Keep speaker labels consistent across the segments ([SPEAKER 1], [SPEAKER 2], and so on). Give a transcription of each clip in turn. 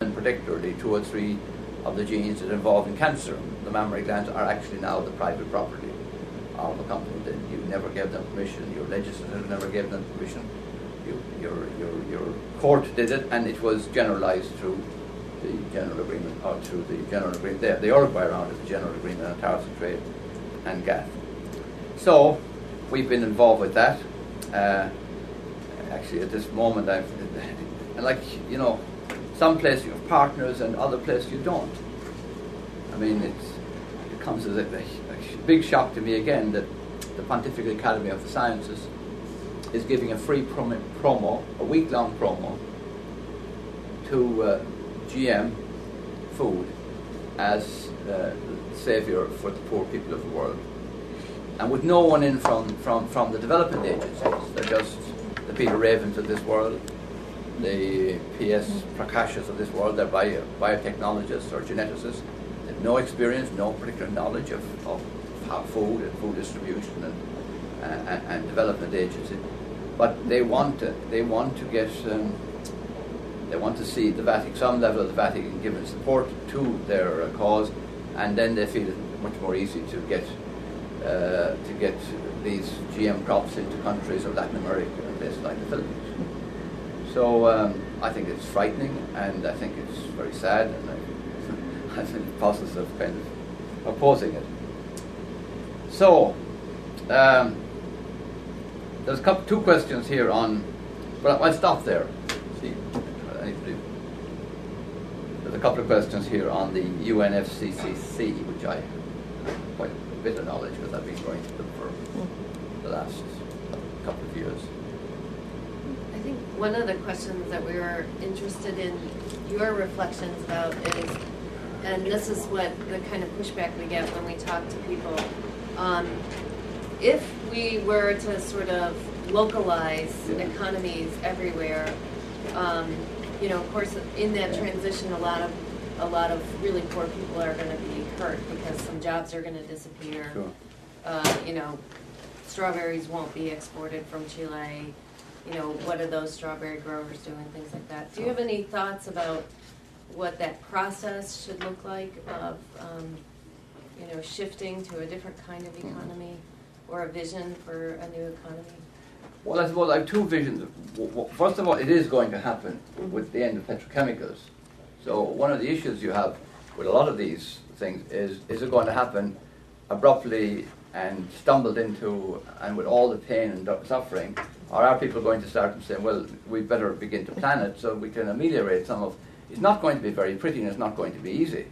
[SPEAKER 1] and particularly 2 or 3 of the genes that involve in cancer, the mammary glands, are actually now the private property of a company that you never gave them permission, your legislature never gave them permission, your court did it, and it was generalized through the general agreement, or through the general agreement, the other way around is the general agreement on tariffs and trade and GATT. So we've been involved with that. Actually, at this moment, some places you have partners and other places you don't. I mean, it comes as a big shock to me again that the Pontifical Academy of the Sciences is giving a free promo, a week-long promo, to GM food as saviour for the poor people of the world. And with no one in from the development agencies. They're just the Peter Ravens of this world, the P.S. Prakashas of this world. They're biotechnologists or geneticists. They have no experience, no particular knowledge of how food and food distribution and development agency. But they want to see the Vatican, some level of the Vatican giving support to their cause, and then they feel it much more easy to get these GM crops into countries of Latin America and places like the Philippines. So I think it's frightening, and I think it's very sad, and I'm in the process of kind of opposing it. So there's two questions here on, but I'll stop there. See, there's a couple of questions here on the UNFCCC, which I have quite a bit of knowledge because I've been going to them for the last couple of years.
[SPEAKER 2] I think one of the questions that we were interested in your reflections about is, and this is what the kind of pushback we get when we talk to people, if we were to sort of localize economies everywhere, of course, in that transition, a lot of really poor people are going to be hurt because some jobs are going to disappear.
[SPEAKER 1] Sure.
[SPEAKER 2] Strawberries won't be exported from Chile. What are those strawberry growers doing? Things like that. Do you have any thoughts about what that process should look like of, shifting to a different kind of economy or a vision for a new economy?
[SPEAKER 1] Well, I suppose I have two visions. First of all, it is going to happen with the end of petrochemicals. So one of the issues you have with a lot of these things is it going to happen abruptly and stumbled into, and with all the pain and suffering, or are people going to start and say, well, we better begin to plan it so we can ameliorate some of. It's not going to be very pretty, and it's not going to be easy.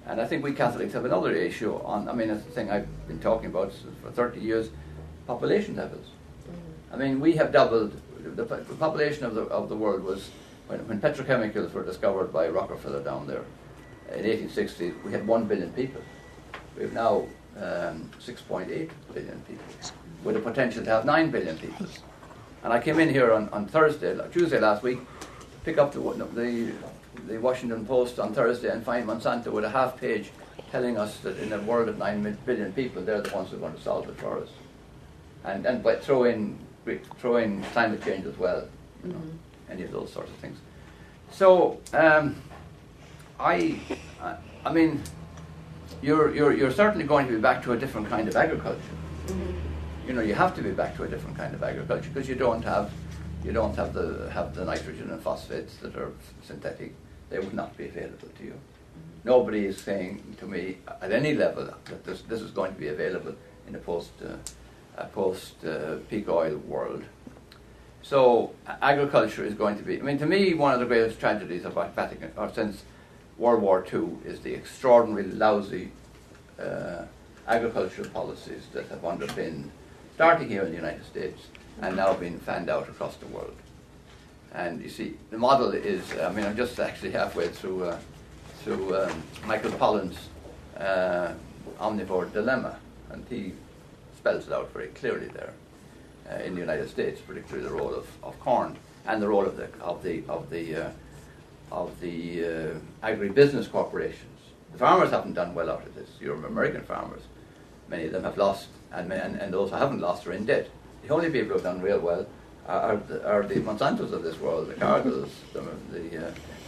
[SPEAKER 1] And I think we Catholics have another issue on, it's the thing I've been talking about for 30 years, population levels. I mean, we have doubled, the population of the world was, when petrochemicals were discovered by Rockefeller down there in 1860, we had 1 billion people. We have now 6.8 billion people, with a potential to have 9 billion people. And I came in here on Tuesday last week, pick up the Washington Post on Thursday and find Monsanto with a half page telling us that in a world of 9 billion people, they're the ones who are going to solve it for us. And by throw in climate change as well, any of those sorts of things. So you're certainly going to be back to a different kind of agriculture. You have to be back to a different kind of agriculture because you don't have the nitrogen and phosphates that are synthetic. They would not be available to you. Nobody is saying to me at any level that this is going to be available in a post peak oil world. So agriculture is going to be, to me, one of the greatest tragedies of Vatican, or since World War II, is the extraordinarily lousy agricultural policies that have underpinned, starting here in the United States, and now being fanned out across the world. And you see, the model is, I'm just actually halfway through Michael Pollan's Omnivore Dilemma, and he spells it out very clearly there in the United States, particularly the role of corn and the role of the agribusiness corporations. The farmers haven't done well out of this. Your American farmers, many of them have lost, and those who haven't lost are in debt. The only people who have done real well are the Monsantos of this world, the Cargills, the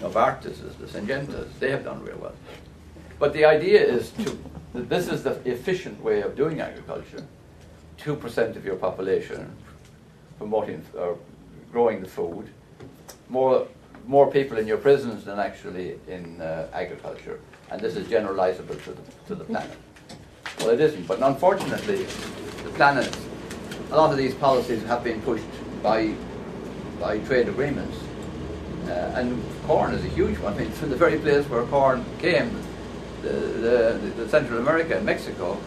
[SPEAKER 1] Novartis, the Syngentas. They have done real well. But the idea is that this is the efficient way of doing agriculture. 2% of your population promoting or growing the food. More people in your prisons than actually in agriculture, and this is generalizable to the planet. Well, it isn't, but unfortunately, the planet, a lot of these policies have been pushed by trade agreements, and corn is a huge one. I mean, from the very place where corn came, the Central America and Mexico,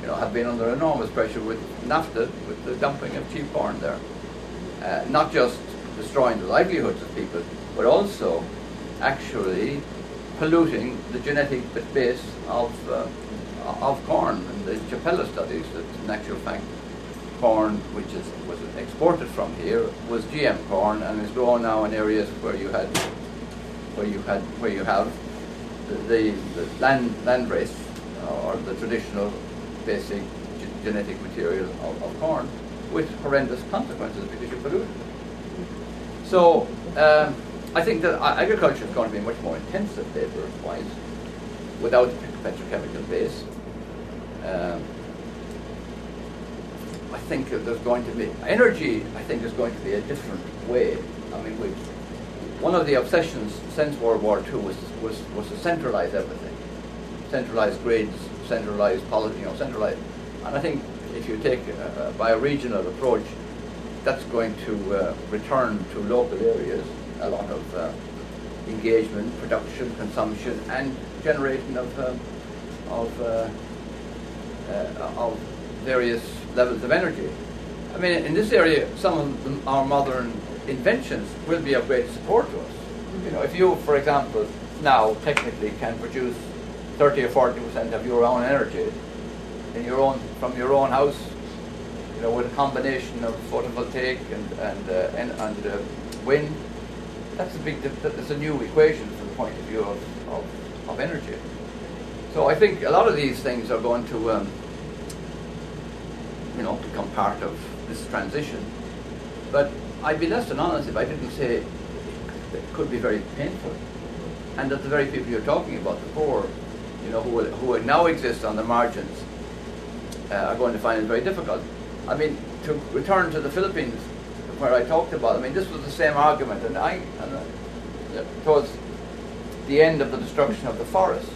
[SPEAKER 1] have been under enormous pressure with NAFTA, with the dumping of cheap corn there. Not just destroying the livelihoods of people, but also actually polluting the genetic base of corn. And the Chapella studies that, in actual fact, corn, which was exported from here, was GM corn and is grown now in areas where you have the landrace or the traditional basic genetic material of corn, with horrendous consequences because you pollute it. So I think that agriculture is going to be much more intensive labour-wise without the petrochemical base. I think there's going to be energy. I think is going to be a different way. I mean, one of the obsessions since World War II was to centralise everything, centralise grids, centralise policy, centralise. And I think if you take a bioregional approach, that's going to return to local areas a lot of engagement, production, consumption, and generation of various levels of energy. I mean, in this area, some of our modern inventions will be of great support to us. If you, for example, now technically can produce 30 or 40% of your own energy from your own house, with a combination of photovoltaic and wind, that's a new equation from the point of view of energy. So I think a lot of these things are going to become part of this transition. But I'd be less than honest if I didn't say it could be very painful, and that the very people you're talking about, the poor, who now exist on the margins, are going to find it very difficult. I mean, to return to the Philippines, where I talked about, I mean, this was the same argument, towards the end of the destruction of the forest.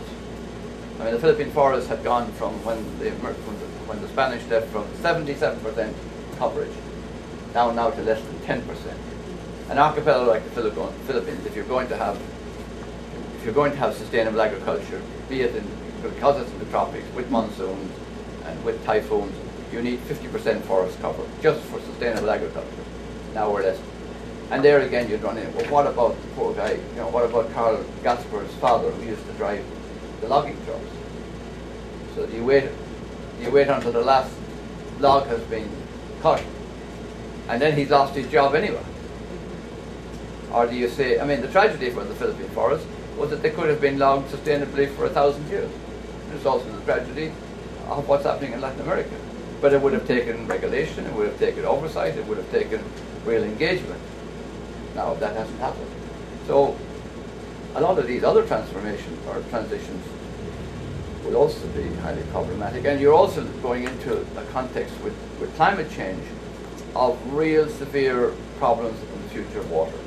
[SPEAKER 1] I mean, the Philippine forest had gone from when the Spanish left from 77% coverage now to less than 10%. An archipelago like the Philippines, if you're going to have sustainable agriculture, be it because it's in the tropics with monsoons and with typhoons, you need 50% forest cover just for sustainable agriculture. Now we're less. And there again you'd run in, well, what about the poor guy? What about Carl Gasper's father who used to drive the logging trucks? So do you wait until the last log has been cut, and then he's lost his job anyway? Or do you say, I mean, the tragedy for the Philippine forest was that they could have been logged sustainably for 1,000 years. There's also the tragedy of what's happening in Latin America. But it would have taken regulation, it would have taken oversight, it would have taken real engagement. Now that hasn't happened. So a lot of these other transformations or transitions will also be highly problematic. And you're also going into a context with climate change of real severe problems in the future of water.